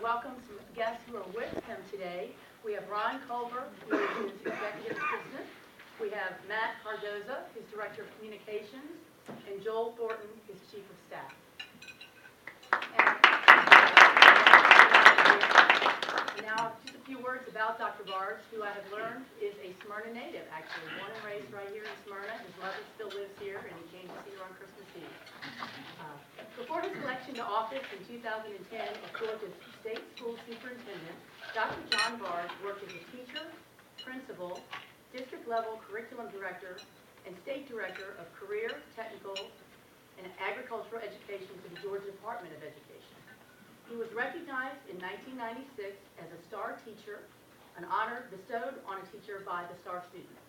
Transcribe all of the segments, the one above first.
welcome some guests who are with him today. We have Ron Culver, who is his executive assistant. We have Matt Cardoza, his director of communications, and Joel Thornton, his chief of staff. And now, just a few words about Dr. Barge, who I have learned is a Smyrna native, actually, born and raised right here in Smyrna. His mother still lives here, and he came to see her on Christmas Eve. Before his election to office in 2010 as Georgia's State School Superintendent, Dr. John Barge worked as a teacher, principal, district-level curriculum director, and state director of career, technical, and agricultural education for the Georgia Department of Education. He was recognized in 1996 as a star teacher, an honor bestowed on a teacher by the star student.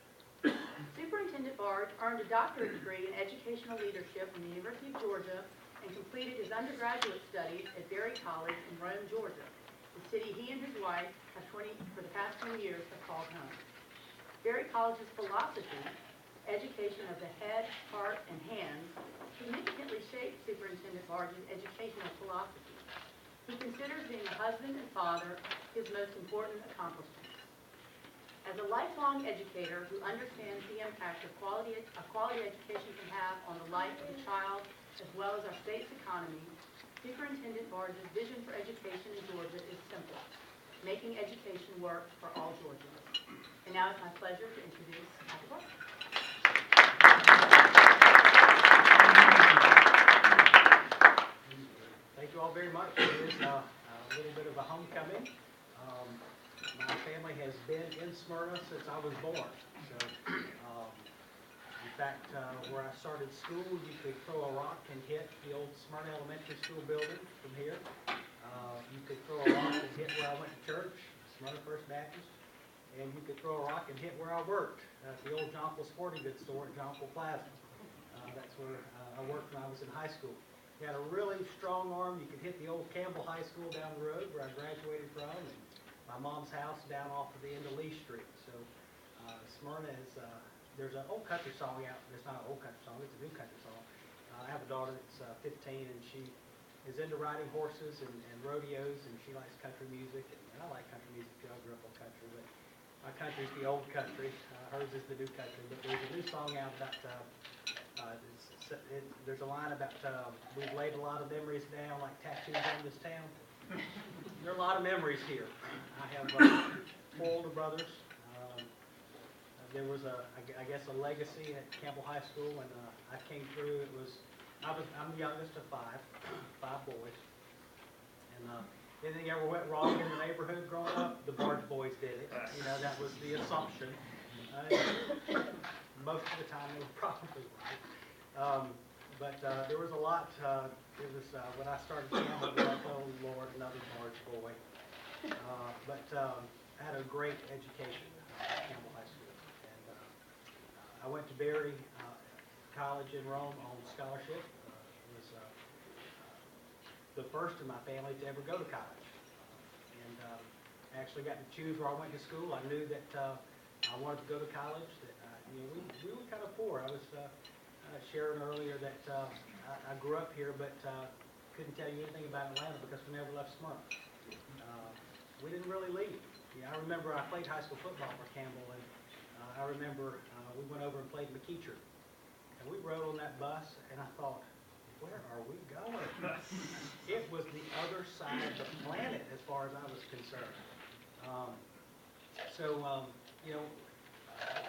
Superintendent Barge earned a doctorate degree in educational leadership from the University of Georgia and completed his undergraduate studies at Berry College in Rome, Georgia, the city he and his wife for the past 20 years have called home. Berry College's philosophy, education of the head, heart, and hands, significantly shaped Superintendent Barge's educational philosophy. He considers being a husband and father his most important accomplishment. As a lifelong educator who understands the impact a quality education can have on the life of a child as well as our state's economy, Superintendent Barge's vision for education in Georgia is simple: making education work for all Georgians. And now it's my pleasure to introduce Dr. Barge. Thank you all very much. It is a little bit of a homecoming. My family has been in Smyrna since I was born. So, in fact, where I started school, you could throw a rock and hit the old Smyrna Elementary School building from here. You could throw a rock and hit where I went to church, Smyrna First Baptist. And you could throw a rock and hit where I worked, at the old Jonquil Sporting Goods store at Jonquil Plaza. That's where I worked when I was in high school. You had a really strong arm. You could hit the old Campbell High School down the road where I graduated from, and my mom's house down off of the end of Lee Street. So Smyrna is, there's an old country song out. It's not an old country song, it's a new country song. I have a daughter that's 15, and she is into riding horses and rodeos, and she likes country music, and I like country music too. I grew up on country, but my country's the old country. Hers is the new country. But there's a new song out about, there's a line about, we've laid a lot of memories down like tattoos on this town. There are a lot of memories here. I have 4 older brothers. There was I guess a legacy at Campbell High School when I came through. I'm the youngest of 5 boys. And anything ever went wrong in the neighborhood growing up, the Barge boys did it. You know, that was the assumption. Most of the time they were probably right. But there was a lot. It was when I started Campbell, I was like, oh Lord, another Barge boy. But I had a great education at Campbell High School. And I went to Berry College in Rome on scholarship. It was the first in my family to ever go to college. And I actually got to choose where I went to school. I knew that I wanted to go to college. That we were kind of poor. I was sharing earlier that I grew up here, but couldn't tell you anything about Atlanta because we never left Smyrna. We didn't really leave. I remember I played high school football for Campbell, and I remember we went over and played McEacher. And we rode on that bus, and I thought, where are we going? It was the other side of the planet as far as I was concerned.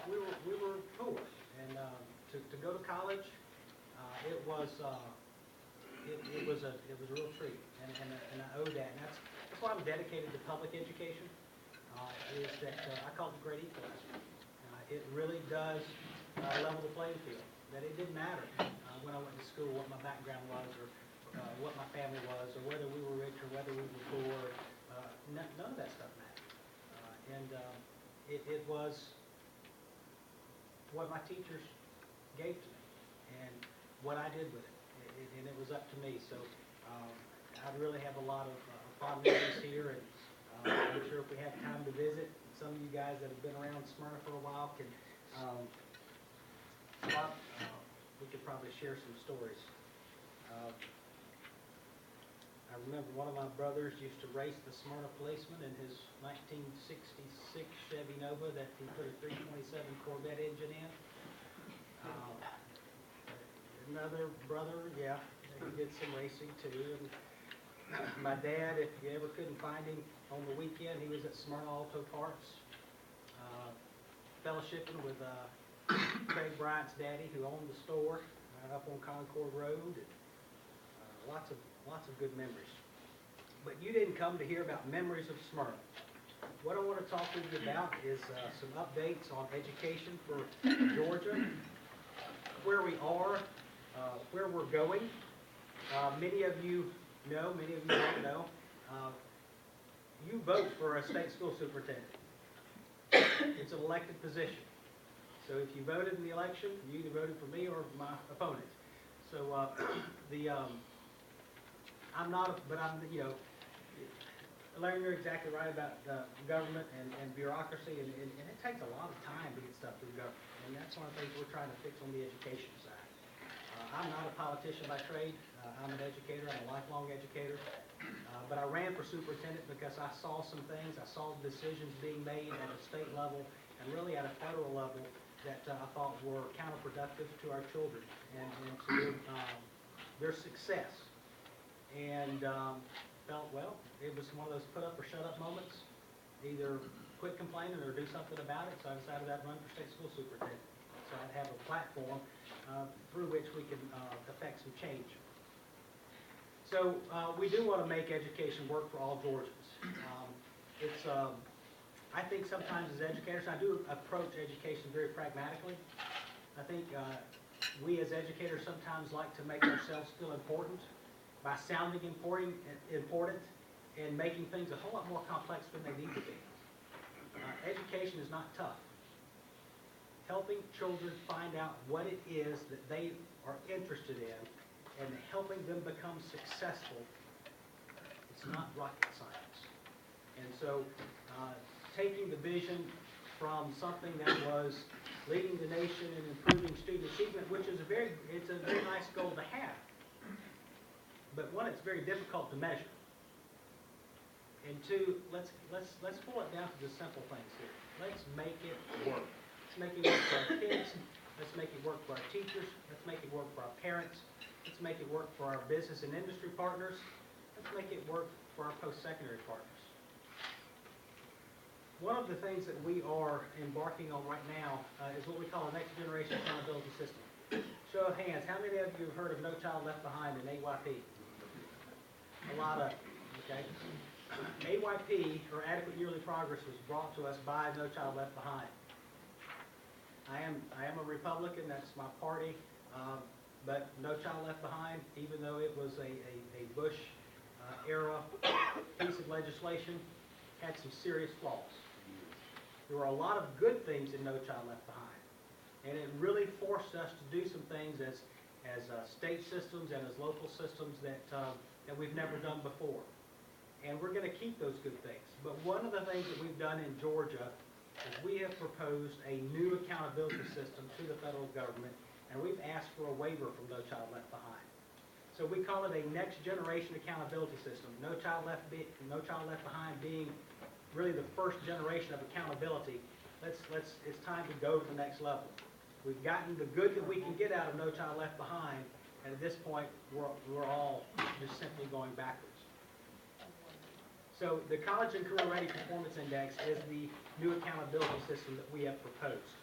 We were poor, and to go to college, it was a real treat, and I owe that. And that's why I'm dedicated to public education. Is that I call it the great equalizer. It really does level the playing field. That it didn't matter when I went to school what my background was, or what my family was, or whether we were rich or whether we were poor. None of that stuff mattered. It was what my teachers gave to me and what I did with it. And it was up to me. So I really have a lot of fond memories here, and I'm sure if we have time to visit, some of you guys that have been around Smyrna for a while can we could probably share some stories. I remember one of my brothers used to race the Smyrna policeman in his 1966 Chevy Nova that he put a 327 Corvette engine in. Another brother, yeah, he did some racing too. And my dad, if you ever couldn't find him on the weekend, he was at Smyrna Auto Parts, fellowshipping with Craig Bryant's daddy, who owned the store up on Concord Road. And, lots of good memories. But you didn't come to hear about memories of Smyrna. What I want to talk with you about is some updates on education for Georgia, where we are, where we're going. Many of you know, many of you don't know, you vote for a state school superintendent. It's an elected position. So if you voted in the election, you either voted for me or my opponent. So I'm not, but I'm, you know, Larry, you're exactly right about government and bureaucracy, and it takes a lot of time to get stuff through government. And that's one of the things we're trying to fix on the education side. I'm not a politician by trade. I'm an educator. I'm a lifelong educator. But I ran for superintendent because I saw some things. I saw decisions being made at a state level and really at a federal level that I thought were counterproductive to our children and to their success. And felt, well, it was one of those put up or shut up moments. Either quit complaining or do something about it. So I decided I'd run for state school superintendent. So I'd have a platform through which we can affect some change. So we do want to make education work for all Georgians. I think sometimes as educators, I do approach education very pragmatically. I think we as educators sometimes like to make ourselves feel important by sounding important and making things a whole lot more complex than they need to be. Education is not tough. Helping children find out what it is that they are interested in and helping them become successful, it's not rocket science. And so taking the vision from something that was leading the nation and improving student achievement, which is a very nice goal to have. But one, it's very difficult to measure. And two, let's pull it down to the simple things here. Let's make it work. Let's make it work for our kids. Let's make it work for our teachers. Let's make it work for our parents. Let's make it work for our business and industry partners. Let's make it work for our post-secondary partners. One of the things that we are embarking on right now is what we call a next generation accountability system. Show of hands, how many of you have heard of No Child Left Behind in AYP? A lot of, okay. AYP, or Adequate Yearly Progress, was brought to us by No Child Left Behind. I am a Republican, that's my party, but No Child Left Behind, even though it was a Bush era piece of legislation, had some serious flaws. There were a lot of good things in No Child Left Behind, and it really forced us to do some things as state systems and as local systems that we've never done before. And we're going to keep those good things. But one of the things that we've done in Georgia is we have proposed a new accountability system to the federal government, and we've asked for a waiver from No Child Left Behind. So we call it a next generation accountability system. No Child Left Behind being really the first generation of accountability. It's time to go to the next level. We've gotten the good that we can get out of No Child Left Behind, and at this point, we're all just simply going backwards. So the College and Career Ready Performance Index is the new accountability system that we have proposed.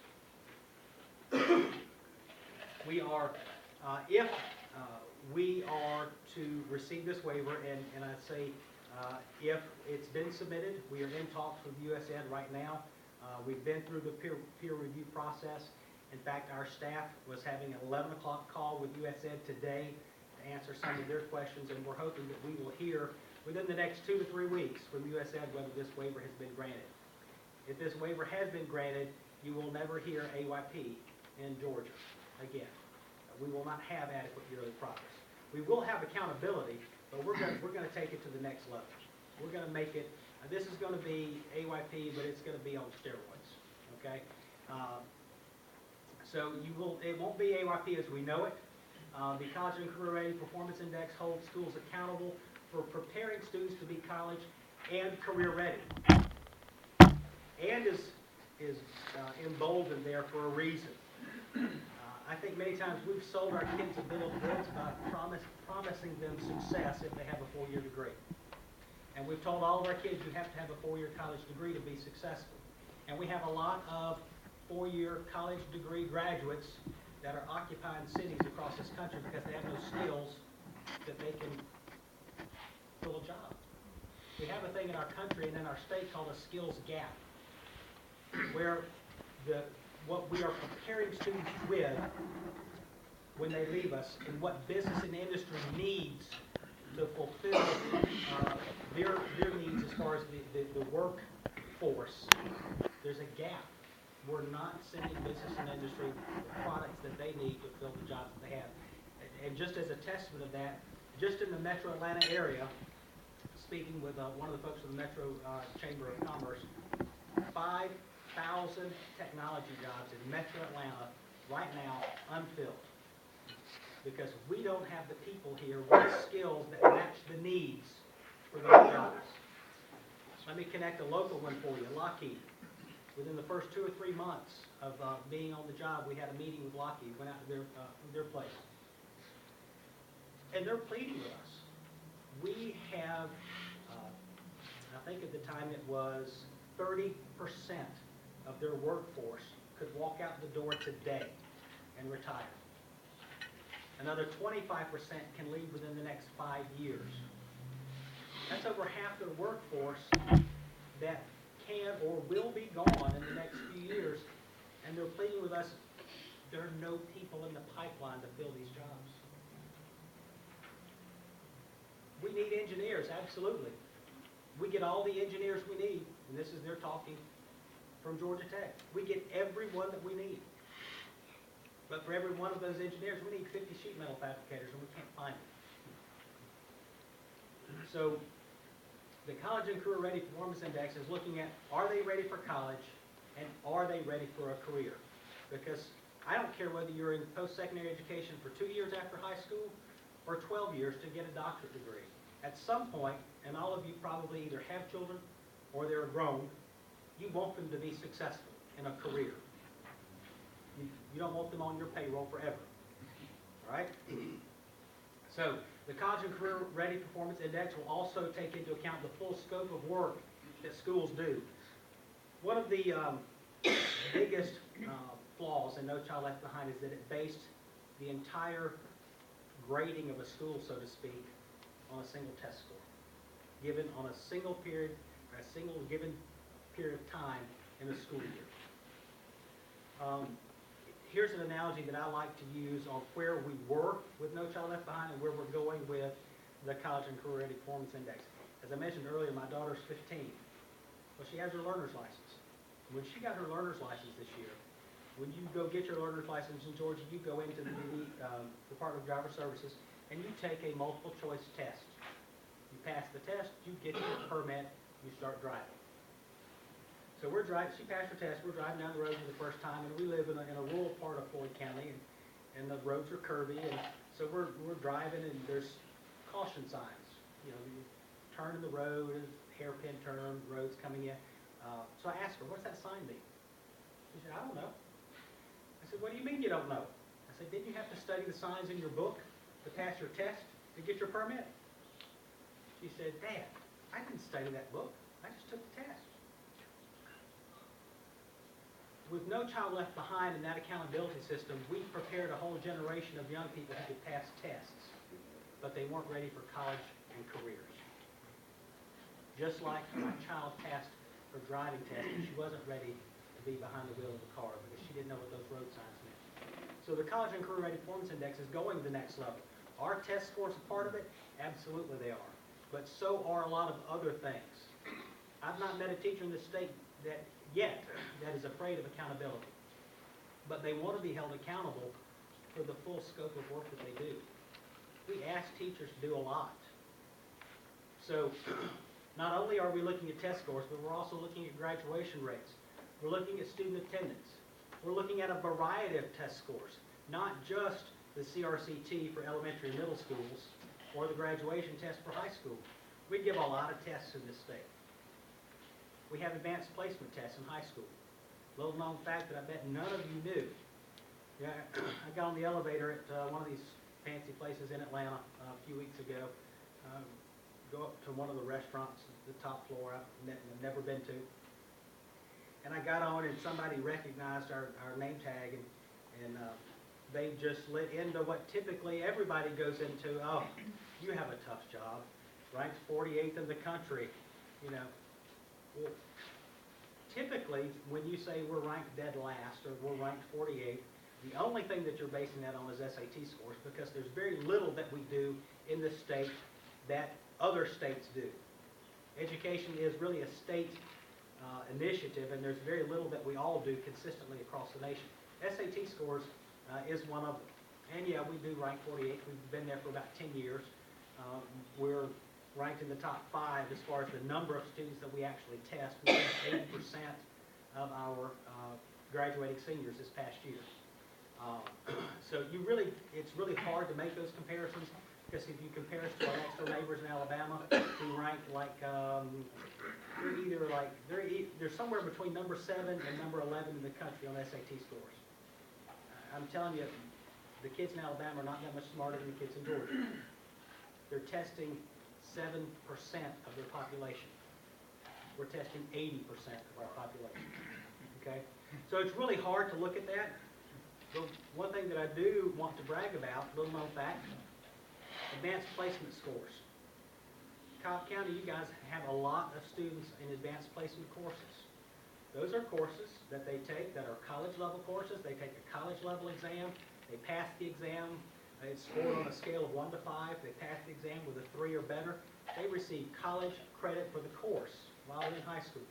We are, if we are to receive this waiver, and I'd say if it's been submitted, we are in talks with USED right now. We've been through the peer review process. In fact, our staff was having an 11 o'clock call with USED today to answer some of their questions, and we're hoping that we will hear within the next 2 to 3 weeks from USED whether this waiver has been granted. If this waiver has been granted, you will never hear AYP in Georgia again. We will not have adequate yearly progress. We will have accountability, but we're going to take it to the next level. We're going to make it. This is going to be AYP, but it's going to be on steroids. Okay. So it won't be AYP as we know it. The College and Career Ready Performance Index holds schools accountable for preparing students to be college and career ready. And is emboldened there for a reason. I think many times we've sold our kids a bill of goods by promising them success if they have a 4-year degree. And we've told all of our kids you have to have a 4-year college degree to be successful. And we have a lot of 4-year college degree graduates that are occupying cities across this country because they have no skills that they can fill a job. We have a thing in our country and in our state called a skills gap, where what we are preparing students with when they leave us and what business and industry needs to fulfill their needs as far as the workforce. There's a gap. We're not sending business and industry the products that they need to fill the jobs that they have. And just as a testament of that, just in the metro Atlanta area, speaking with one of the folks from the Metro Chamber of Commerce, 5,000 technology jobs in metro Atlanta right now unfilled because we don't have the people here with the skills that match the needs for those jobs. Let me connect a local one for you, Lockheed. Within the first 2 or 3 months of being on the job, we had a meeting with Lockheed, went out to their place. And they're pleading with us. We have, I think at the time it was 30% of their workforce could walk out the door today and retire. Another 25% can leave within the next 5 years. That's over half their workforce that can or will be gone in the next few years, and they're pleading with us, there are no people in the pipeline to fill these jobs. We need engineers, absolutely. We get all the engineers we need, and this is their talking from Georgia Tech. We get everyone that we need. But for every one of those engineers, we need 50 sheet metal fabricators, and we can't find them. So the College and Career Ready Performance Index is looking at, are they ready for college, and are they ready for a career? Because I don't care whether you're in post-secondary education for 2 years after high school or 12 years to get a doctorate degree. At some point, and all of you probably either have children or they're grown, you want them to be successful in a career. You don't want them on your payroll forever, all right? So the College and Career Ready Performance Index will also take into account the full scope of work that schools do. One of the biggest flaws in No Child Left Behind is that it based the entire grading of a school, so to speak, on a single test score, given on a single period, or a single given period of time in the school year. Here's an analogy that I like to use on where we were with No Child Left Behind and where we're going with the College and Career Ready Performance Index. As I mentioned earlier, my daughter's 15. Well, she has her learner's license. When she got her learner's license this year, when you go get your learner's license in Georgia, you go into the Department of Driver Services and you take a multiple choice test. You pass the test, you get your permit, you start driving. So we're driving, she passed her test, we're driving down the road for the first time, and we live in a rural part of Floyd County, and the roads are curvy, and so we're driving, and there's caution signs. You know, you turn in the road, hairpin turn, roads coming in. So I asked her, what's that sign mean? She said, I don't know. I said, what do you mean you don't know? I said, didn't you have to study the signs in your book to pass your test to get your permit? She said, Dad, I didn't study that book. I just took the test. With No Child Left Behind and that accountability system, we prepared a whole generation of young people who could pass tests, but they weren't ready for college and careers. Just like my child passed her driving test, and she wasn't ready to be behind the wheel of a car because she didn't know what those road signs meant. So the College and Career Ready Performance Index is going to the next level. Are test scores a part of it? Absolutely they are. But so are a lot of other things. I've not met a teacher in this state that is afraid of accountability. But they want to be held accountable for the full scope of work that they do. We ask teachers to do a lot. So not only are we looking at test scores, but we're also looking at graduation rates. We're looking at student attendance. We're looking at a variety of test scores, not just the CRCT for elementary and middle schools, or the graduation test for high school. We give a lot of tests in this state. We have advanced placement tests in high school. Little known fact that I bet none of you knew. Yeah, I got on the elevator at one of these fancy places in Atlanta a few weeks ago. Go up to one of the restaurants, the top floor I've never been to. And I got on and somebody recognized our name tag and they just lit into what typically everybody goes into. Oh, you have a tough job. Ranked 48th in the country. You know, well, typically when you say we're ranked dead last or we're ranked 48th, the only thing that you're basing that on is SAT scores, because there's very little that we do in this state that other states do. Education is really a state initiative, and there's very little that we all do consistently across the nation. SAT scores is one of them. And yeah, we do rank 48th. We've been there for about 10 years. We're ranked in the top 5 as far as the number of students that we actually test. We had 80% of our graduating seniors this past year. So it's really hard to make those comparisons, because if you compare us to our next door neighbors in Alabama, who rank like they're somewhere between number 7 and number 11 in the country on SAT scores. I'm telling you, the kids in Alabama are not that much smarter than the kids in Georgia. They're testing 7% of their population. We're testing 80% of our population. Okay, so it's really hard to look at that. The one thing that I do want to brag about, little known fact, advanced placement scores. Cobb County, you guys have a lot of students in advanced placement courses. Those are courses that they take that are college level courses. They take a college level exam. They pass the exam. It's scored on a scale of 1 to 5. They pass the exam with a 3 or better. They receive college credit for the course while they're in high school.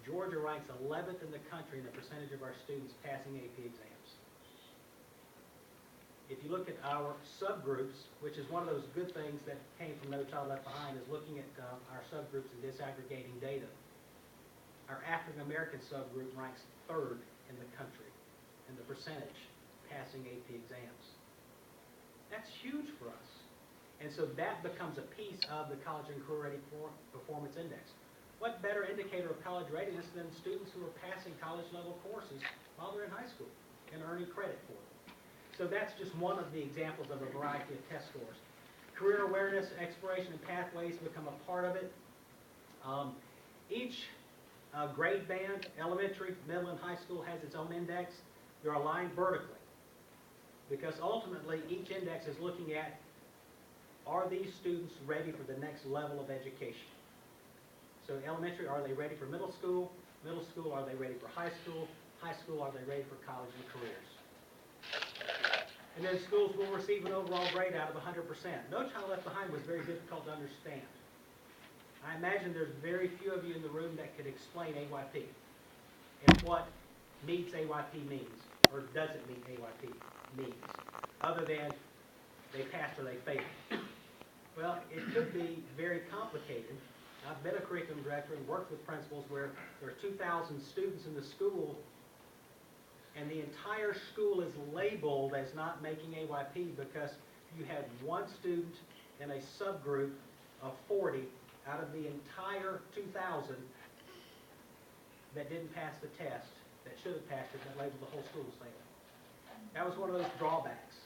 Georgia ranks 11th in the country in the percentage of our students passing AP exams. If you look at our subgroups, which is one of those good things that came from No Child Left Behind, is looking at our subgroups and disaggregating data. Our African American subgroup ranks 3rd in the country in the percentage passing AP exams. That's huge for us. And so that becomes a piece of the College and Career Ready Performance Index. What better indicator of college readiness than students who are passing college level courses while they're in high school and earning credit for them? So that's just one of the examples of a variety of test scores. Career awareness, exploration, and pathways become a part of it. Each grade band, elementary, middle, and high school, has its own index. They're aligned vertically, because ultimately each index is looking at, are these students ready for the next level of education? So elementary, are they ready for middle school? Middle school, are they ready for high school? High school, are they ready for college and careers? And then schools will receive an overall grade out of 100%. No Child Left Behind was very difficult to understand. I imagine there's very few of you in the room that could explain AYP and what meets AYP means, or doesn't meet AYP means, other than they passed or they failed. Well, it could be very complicated. I've been a curriculum director and worked with principals where there are 2,000 students in the school, and the entire school is labeled as not making AYP because you had one student in a subgroup of 40 out of the entire 2,000 that didn't pass the test, that should have passed it, that labeled the whole school as failing. That was one of those drawbacks.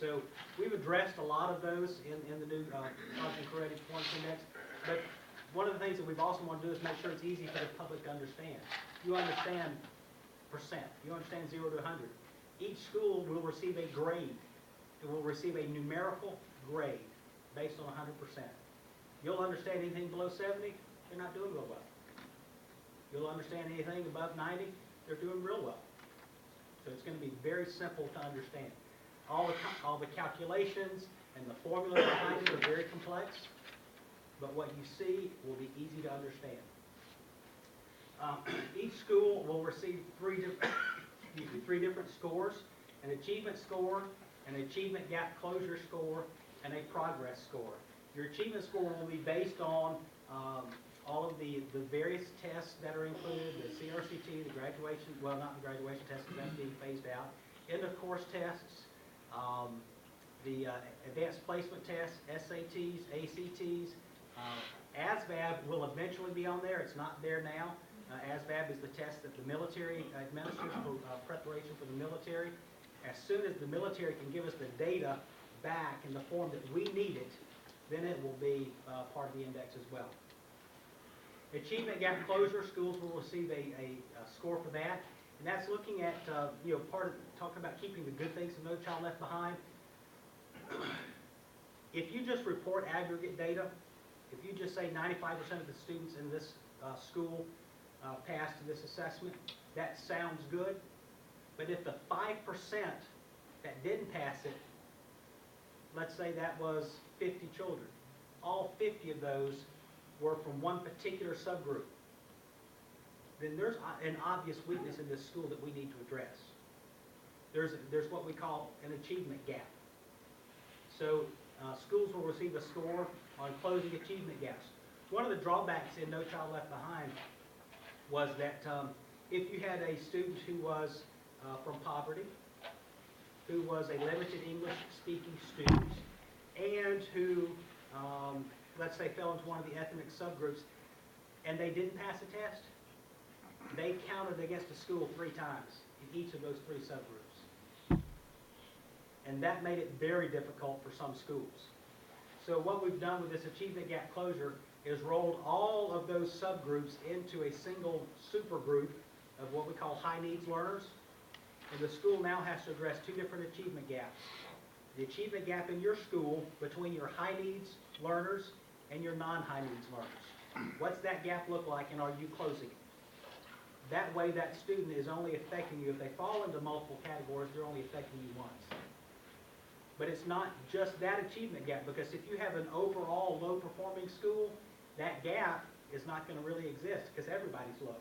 So we've addressed a lot of those in the new College and Career Ready Performance Index. But one of the things that we've also want to do is make sure it's easy for the public to understand. You understand percent. You understand 0 to 100. Each school will receive a grade. It will receive a numerical grade based on 100%. You'll understand anything below 70, they're not doing real well. You'll understand anything above 90, they're doing real well. So it's going to be very simple to understand. All the calculations and the formulas behind it are very complex, but what you see will be easy to understand. Each school will receive three different scores: an achievement score, an achievement gap closure score, and a progress score. Your achievement score will be based on all of the various tests that are included, the CRCT, the graduation, well, not the graduation test because that's being phased out, end of course tests, the advanced placement tests, SATs, ACTs. ASVAB will eventually be on there. It's not there now. ASVAB is the test that the military administers for preparation for the military. As soon as the military can give us the data back in the form that we need it, then it will be part of the index as well. Achievement gap closure, schools will receive a score for that. And that's looking at, part of talking about keeping the good things of No Child Left Behind. If you just report aggregate data, if you just say 95% of the students in this school passed this assessment, that sounds good. But if the 5% that didn't pass it, let's say that was 50 children, all 50 of those were from one particular subgroup, then there's an obvious weakness in this school that we need to address. There's what we call an achievement gap. So schools will receive a score on closing achievement gaps. One of the drawbacks in No Child Left Behind was that if you had a student who was from poverty, who was a limited English-speaking student, and who, let's say, fell into one of the ethnic subgroups, and they didn't pass a test, they counted against the school 3 times in each of those 3 subgroups. And that made it very difficult for some schools. So what we've done with this achievement gap closure is rolled all of those subgroups into a single supergroup of what we call high needs learners. And the school now has to address 2 different achievement gaps. The achievement gap in your school between your high needs learners and your non-high needs learners. What's that gap look like, and are you closing it? That way that student is only affecting you. If they fall into multiple categories, they're only affecting you once. But it's not just that achievement gap, because if you have an overall low-performing school, that gap is not going to really exist because everybody's low.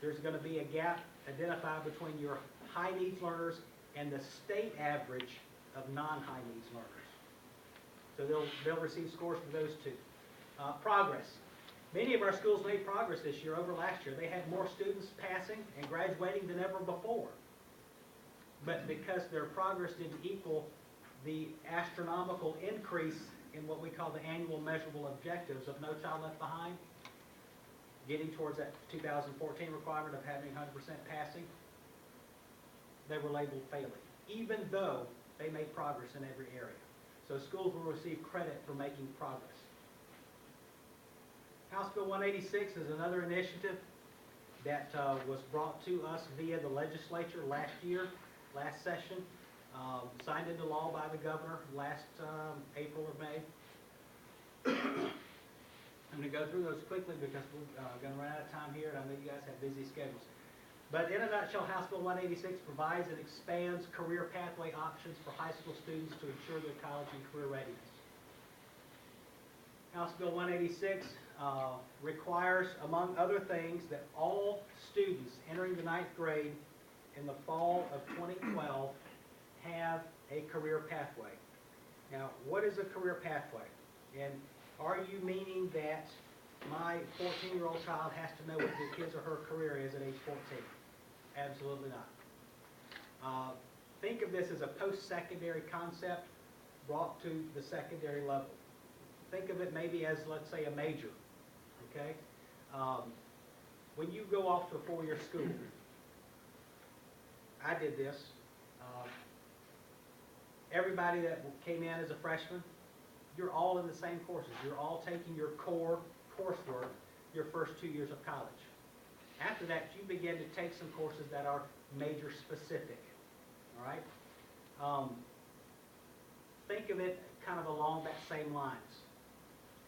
There's going to be a gap identified between your high needs learners and the state average of non-high needs learners. So they'll receive scores for those 2. Progress. Many of our schools made progress this year over last year. They had more students passing and graduating than ever before. But because their progress didn't equal the astronomical increase in what we call the annual measurable objectives of No Child Left Behind, getting towards that 2014 requirement of having 100% passing, they were labeled failing, even though they made progress in every area. So schools will receive credit for making progress. House Bill 186 is another initiative that was brought to us via the legislature last session, signed into law by the governor last April or May. I'm going to go through those quickly because we're going to run out of time here, and I know you guys have busy schedules. But in a nutshell, House Bill 186 provides and expands career pathway options for high school students to ensure their college and career readiness. House Bill 186 requires, among other things, that all students entering the 9th grade in the fall of 2012 have a career pathway. Now, what is a career pathway? And are you meaning that my 14-year-old child has to know what his or her career is at age 14? Absolutely not. Think of this as a post-secondary concept brought to the secondary level. Think of it maybe as, let's say, a major, okay? When you go off to a 4-year school, I did this. Everybody that came in as a freshman, you're all in the same courses. You're all taking your core coursework your first 2 years of college. After that, you begin to take some courses that are major specific, all right? Think of it kind of along that same lines.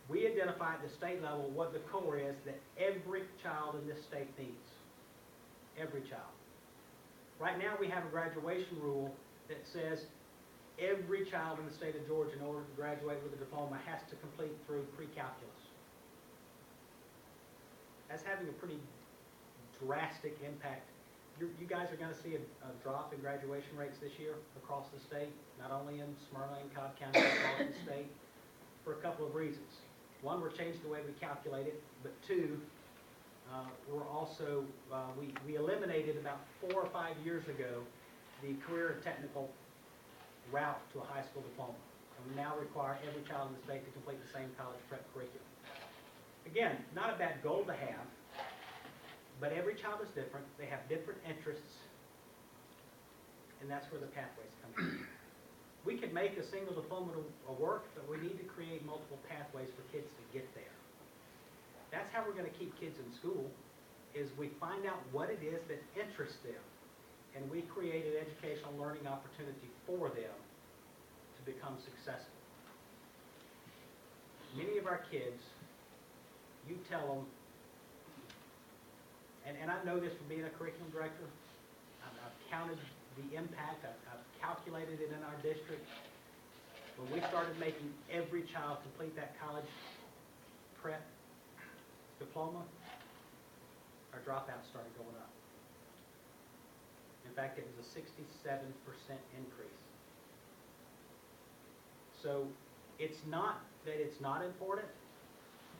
We identify at the state level what the core is that every child in this state needs. Every child. Right now we have a graduation rule that says every child in the state of Georgia, in order to graduate with a diploma, has to complete through pre-calculus. That's having a pretty drastic impact. You guys are going to see a drop in graduation rates this year across the state, not only in Smyrna and Cobb County, but across the state, for a couple of reasons. One, we're changing the way we calculate it, but 2, we're also, we eliminated about 4 or 5 years ago the career and technical route to a high school diploma. And we now require every child in the state to complete the same college prep curriculum. Again, not a bad goal to have, but every child is different. They have different interests, and that's where the pathways come in. We could make a single diploma to work, but we need to create multiple pathways for kids to get there. That's how we're going to keep kids in school, is we find out what it is that interests them, and we create an educational learning opportunity for them to become successful. Many of our kids, you tell them, and I know this from being a curriculum director, I've counted the impact, I've calculated it in our district. When we started making every child complete that college prep diploma, our dropouts started going up. In fact, it was a 67% increase. So it's not that it's not important,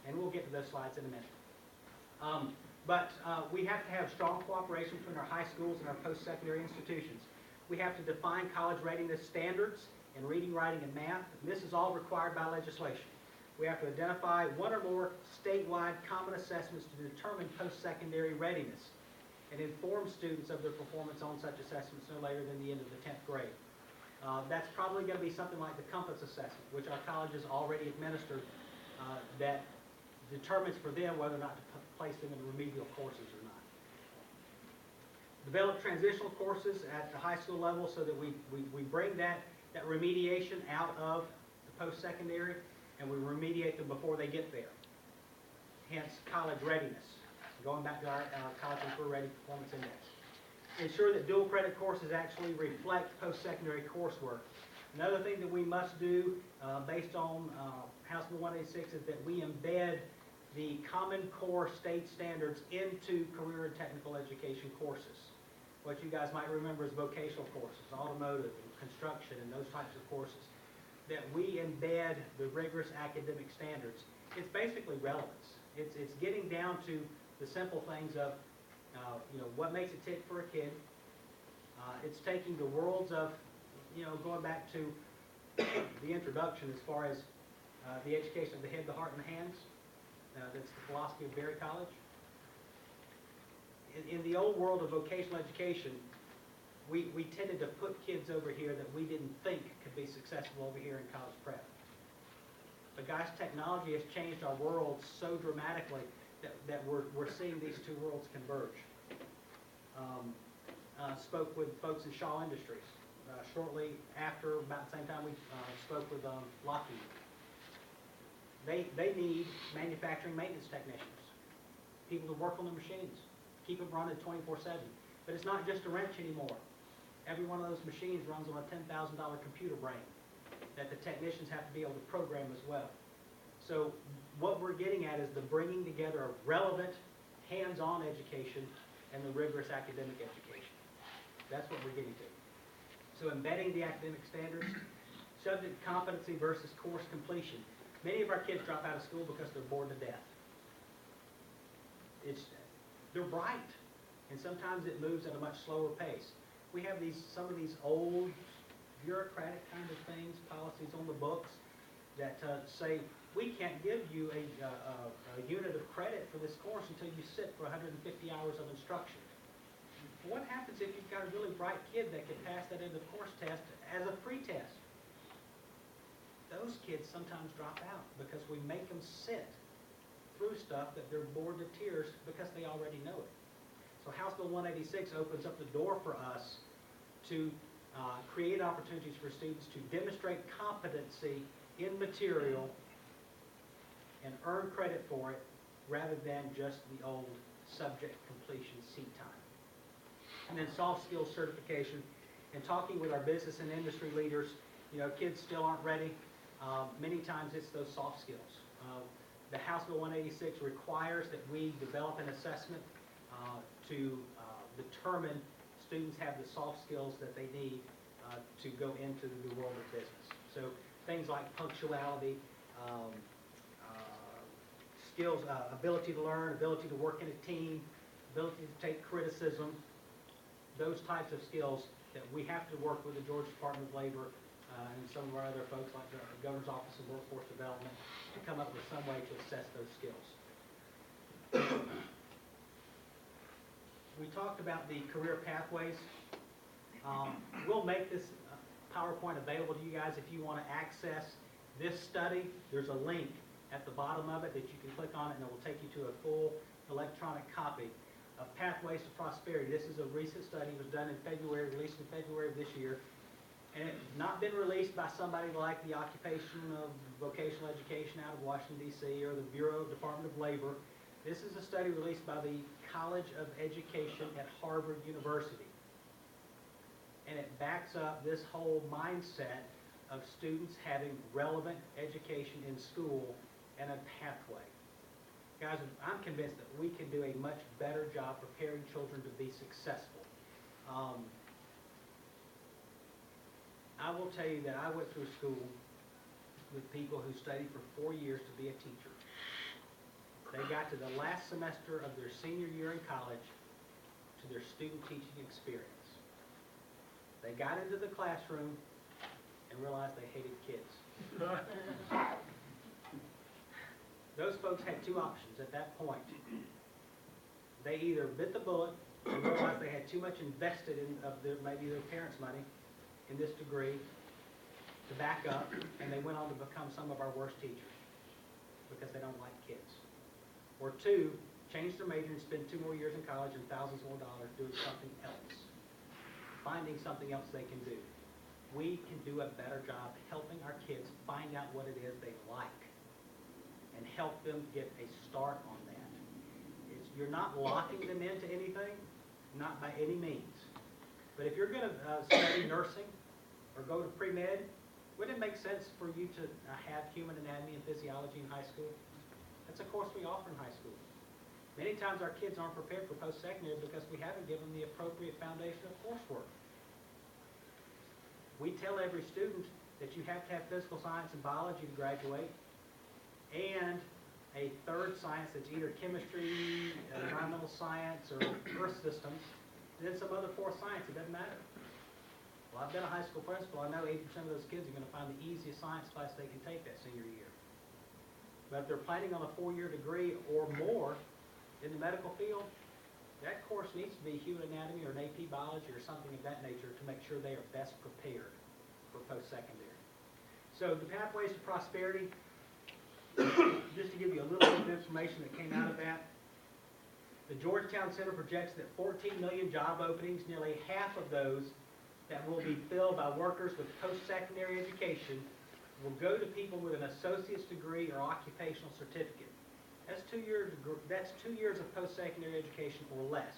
and we'll get to those slides in a minute. But we have to have strong cooperation between our high schools and our post-secondary institutions. We have to define college readiness standards in reading, writing, and math. And this is all required by legislation. We have to identify one or more statewide common assessments to determine post-secondary readiness and inform students of their performance on such assessments no later than the end of the 10th grade. That's probably going to be something like the Compass Assessment, which our colleges already administered, that determines for them whether or not to place them in remedial courses or not. Develop transitional courses at the high school level so that we bring that remediation out of the post-secondary and we remediate them before they get there. Hence, college readiness. Going back to our College and Career Ready Performance Index. Ensure that dual credit courses actually reflect post-secondary coursework. Another thing that we must do based on House Bill 186 is that we embed the Common Core state standards into career and technical education courses. What you guys might remember is vocational courses, automotive, and construction, and those types of courses. That we embed the rigorous academic standards. It's basically relevance. It's getting down to the simple things of what makes it tick for a kid. It's taking the worlds of, going back to the introduction as far as the education of the head, the heart, and the hands. That's the philosophy of Berry College. In the old world of vocational education, we tended to put kids over here that we didn't think could be successful over here in college prep. But guys, technology has changed our world so dramatically that we're seeing these two worlds converge. Spoke with folks in Shaw Industries. Shortly after, about the same time, we spoke with Lockheed. They need manufacturing maintenance technicians, people to work on the machines, keep them running 24/7. But it's not just a wrench anymore. Every one of those machines runs on a $10,000 computer brain that the technicians have to be able to program as well. So what we're getting at is the bringing together of relevant, hands-on education and the rigorous academic education. That's what we're getting to. So embedding the academic standards, subject competency versus course completion. Many of our kids drop out of school because they're bored to death. They're bright, and sometimes it moves at a much slower pace. We have some of these old bureaucratic kind of things, policies on the books that say we can't give you a unit of credit for this course until you sit for 150 hours of instruction. What happens if you've got a really bright kid that can pass that end of course test as a pre-test? Those kids sometimes drop out because we make them sit through stuff that they're bored to tears because they already know it. So House Bill 186 opens up the door for us to create opportunities for students to demonstrate competency in material and earn credit for it rather than just the old subject completion seat time. And then soft skills certification. And talking with our business and industry leaders, kids still aren't ready. Many times it's those soft skills. The House Bill 186 requires that we develop an assessment to determine students have the soft skills that they need to go into the world of business. So things like punctuality, skills, ability to learn, ability to work in a team, ability to take criticism, those types of skills that we have to work with the Georgia Department of Labor and some of our other folks like the Governor's Office of Workforce Development to come up with some way to assess those skills. We talked about the career pathways. We'll make this PowerPoint available to you guys if you want to access this study. There's a link at the bottom of it that you can click on it, and it will take you to a full electronic copy of Pathways to Prosperity. This is a recent study. It was done in February, released in February of this year, and it's not been released by somebody like the Occupation of Vocational Education out of Washington, D.C., or the Bureau of Department of Labor. This is a study released by the College of Education at Harvard University. And it backs up this whole mindset of students having relevant education in school and a pathway. Guys, I'm convinced that we can do a much better job preparing children to be successful. I will tell you that I went through school with people who studied for 4 years to be a teacher. They got to the last semester of their senior year in college to their student teaching experience. They got into the classroom and realized they hated kids. Those folks had two options at that point. They either bit the bullet and realized they had too much invested in maybe their parents' money in this degree to back up, and they went on to become some of our worst teachers because they don't like kids. Or two, change their major and spend 2 more years in college and thousands more dollars doing something else, finding something else they can do. We can do a better job helping our kids find out what it is they like and help them get a start on that. You're not locking them into anything, not by any means. But if you're going to study nursing or go to pre-med, wouldn't it make sense for you to have human anatomy and physiology in high school? That's a course we offer in high school. Many times our kids aren't prepared for post-secondary because we haven't given them the appropriate foundation of coursework. We tell every student that you have to have physical science and biology to graduate, and a third science that's either chemistry, environmental science, or earth systems, and then some other fourth science. It doesn't matter. Well, I've been a high school principal. I know 80% of those kids are going to find the easiest science class they can take that senior year. But if they're planning on a 4-year degree or more in the medical field, that course needs to be human anatomy or an AP biology or something of that nature to make sure they are best prepared for post-secondary. So the Pathways to Prosperity, just to give you a little bit of information that came out of that, the Georgetown Center projects that 14 million job openings, nearly half of those that will be filled by workers with post-secondary education, will go to people with an associate's degree or occupational certificate. That's 2 years of post-secondary education or less.